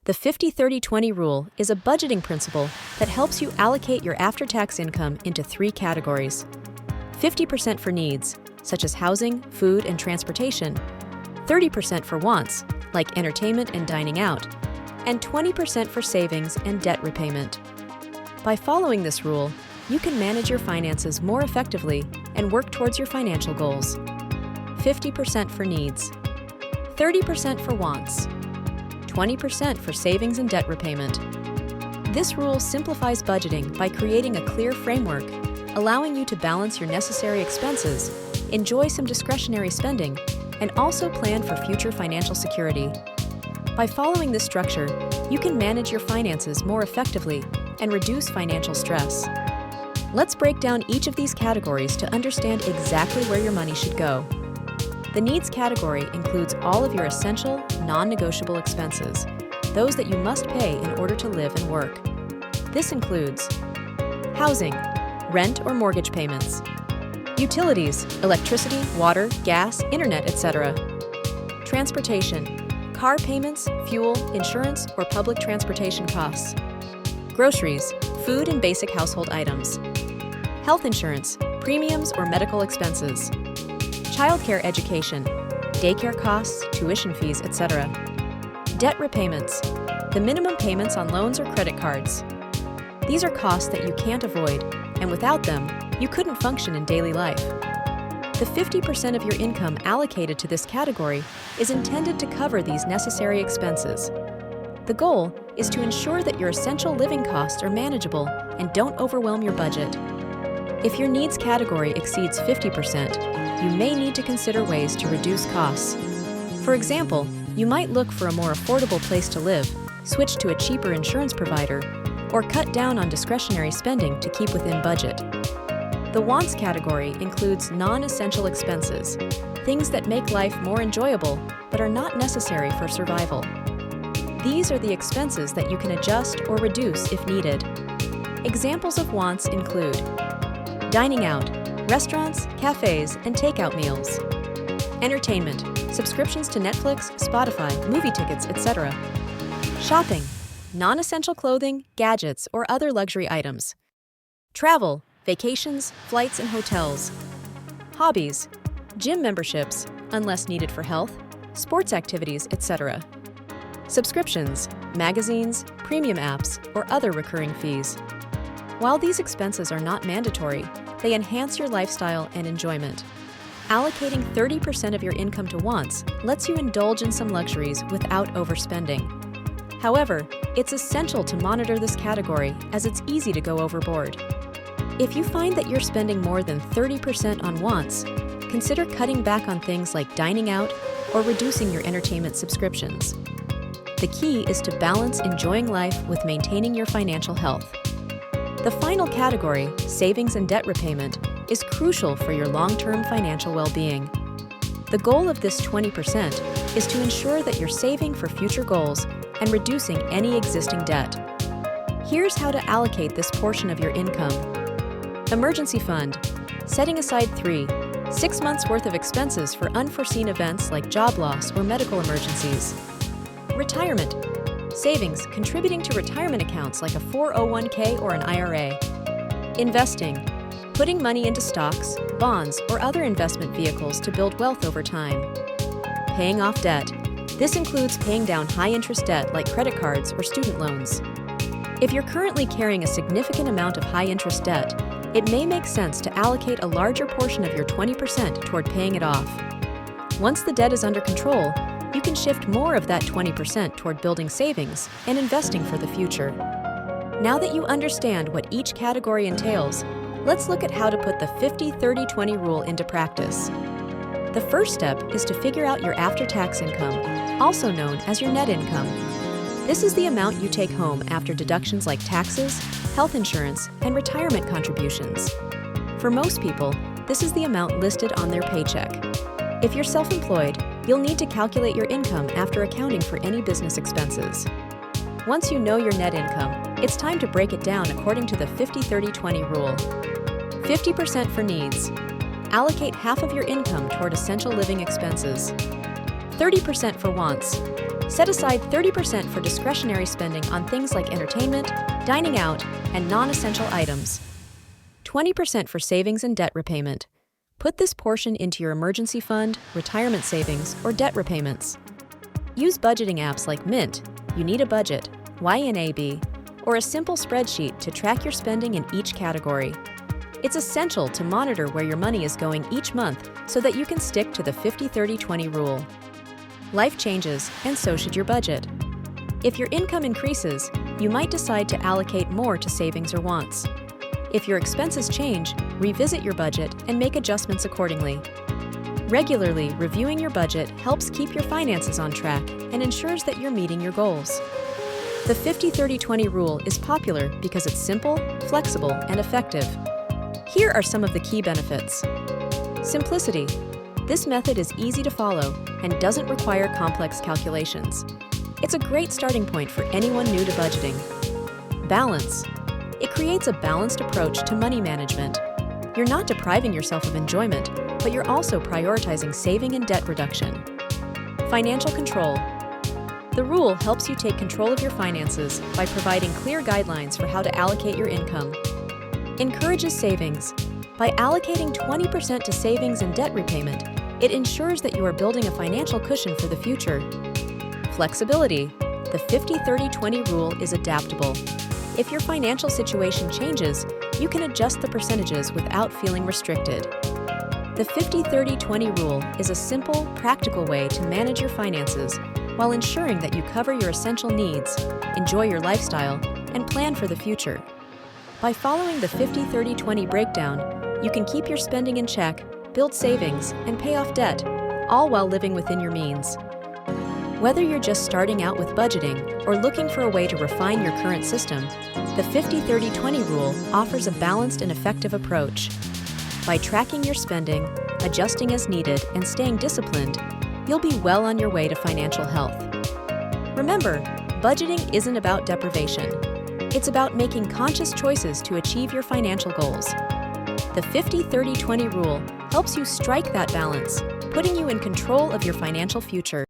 The 50-30-20 rule is a budgeting principle that helps you allocate your after-tax income into 3 categories. 50% for needs, such as housing, food, and transportation, 30% for wants, like entertainment and dining out, and 20% for savings and debt repayment. By following this rule, you can manage your finances more effectively and work towards your financial goals. 50% for needs, 30% for wants, 20% for savings and debt repayment. This rule simplifies budgeting by creating a clear framework, allowing you to balance your necessary expenses, enjoy some discretionary spending, and also plan for future financial security. By following this structure, you can manage your finances more effectively and reduce financial stress. Let's break down each of these categories to understand exactly where your money should go. The needs category includes all of your essential, non-negotiable expenses, those that you must pay in order to live and work. This includes housing, rent or mortgage payments, utilities, electricity, water, gas, internet, etc. Transportation, car payments, fuel, insurance, or public transportation costs. Groceries, food and basic household items. Health insurance, premiums or medical expenses. Childcare education, daycare costs, tuition fees, etc. Debt repayments, the minimum payments on loans or credit cards. These are costs that you can't avoid, and without them, you couldn't function in daily life. The 50% of your income allocated to this category is intended to cover these necessary expenses. The goal is to ensure that your essential living costs are manageable and don't overwhelm your budget. If your needs category exceeds 50%, you may need to consider ways to reduce costs. For example, you might look for a more affordable place to live, switch to a cheaper insurance provider, or cut down on discretionary spending to keep within budget. The wants category includes non-essential expenses, things that make life more enjoyable but are not necessary for survival. These are the expenses that you can adjust or reduce if needed. Examples of wants include dining out, restaurants, cafes, and takeout meals. Entertainment, subscriptions to Netflix, Spotify, movie tickets, etc. Shopping, non-essential clothing, gadgets, or other luxury items. Travel, vacations, flights, and hotels. Hobbies, gym memberships, unless needed for health, sports activities, etc. Subscriptions, magazines, premium apps, or other recurring fees. While these expenses are not mandatory, they enhance your lifestyle and enjoyment. Allocating 30% of your income to wants lets you indulge in some luxuries without overspending. However, it's essential to monitor this category as it's easy to go overboard. If you find that you're spending more than 30% on wants, consider cutting back on things like dining out or reducing your entertainment subscriptions. The key is to balance enjoying life with maintaining your financial health. The final category, savings and debt repayment, is crucial for your long-term financial well-being. The goal of this 20% is to ensure that you're saving for future goals and reducing any existing debt. Here's how to allocate this portion of your income. Emergency fund, setting aside 6 months worth of expenses for unforeseen events like job loss or medical emergencies. Retirement, savings contributing to retirement accounts like a 401k or an IRA. Investing, putting money into stocks, bonds, or other investment vehicles to build wealth over time. Paying off debt. This includes paying down high-interest debt like credit cards or student loans. If you're currently carrying a significant amount of high-interest debt, it may make sense to allocate a larger portion of your 20% toward paying it off. Once the debt is under control, you can shift more of that 20% toward building savings and investing for the future. Now that you understand what each category entails, let's look at how to put the 50-30-20 rule into practice. The first step is to figure out your after-tax income, also known as your net income. This is the amount you take home after deductions like taxes, health insurance, and retirement contributions. For most people, this is the amount listed on their paycheck. If you're self-employed, you'll need to calculate your income after accounting for any business expenses. Once you know your net income, it's time to break it down according to the 50-30-20 rule. 50% for needs. Allocate half of your income toward essential living expenses. 30% for wants. Set aside 30% for discretionary spending on things like entertainment, dining out, and non-essential items. 20% for savings and debt repayment. Put this portion into your emergency fund, retirement savings, or debt repayments. Use budgeting apps like Mint, You Need a Budget, YNAB, or a simple spreadsheet to track your spending in each category. It's essential to monitor where your money is going each month so that you can stick to the 50-30-20 rule. Life changes, and so should your budget. If your income increases, you might decide to allocate more to savings or wants. If your expenses change, revisit your budget and make adjustments accordingly. Regularly reviewing your budget helps keep your finances on track and ensures that you're meeting your goals. The 50-30-20 rule is popular because it's simple, flexible, and effective. Here are some of the key benefits. Simplicity. This method is easy to follow and doesn't require complex calculations. It's a great starting point for anyone new to budgeting. Balance. It creates a balanced approach to money management. You're not depriving yourself of enjoyment, but you're also prioritizing saving and debt reduction. Financial control. The rule helps you take control of your finances by providing clear guidelines for how to allocate your income. Encourages savings. By allocating 20% to savings and debt repayment, it ensures that you are building a financial cushion for the future. Flexibility. The 50-30-20 rule is adaptable. If your financial situation changes, you can adjust the percentages without feeling restricted. The 50-30-20 rule is a simple, practical way to manage your finances while ensuring that you cover your essential needs, enjoy your lifestyle, and plan for the future. By following the 50-30-20 breakdown, you can keep your spending in check, build savings, and pay off debt, all while living within your means. Whether you're just starting out with budgeting or looking for a way to refine your current system, the 50-30-20 rule offers a balanced and effective approach. By tracking your spending, adjusting as needed, and staying disciplined, you'll be well on your way to financial health. Remember, budgeting isn't about deprivation. It's about making conscious choices to achieve your financial goals. The 50-30-20 rule helps you strike that balance, putting you in control of your financial future.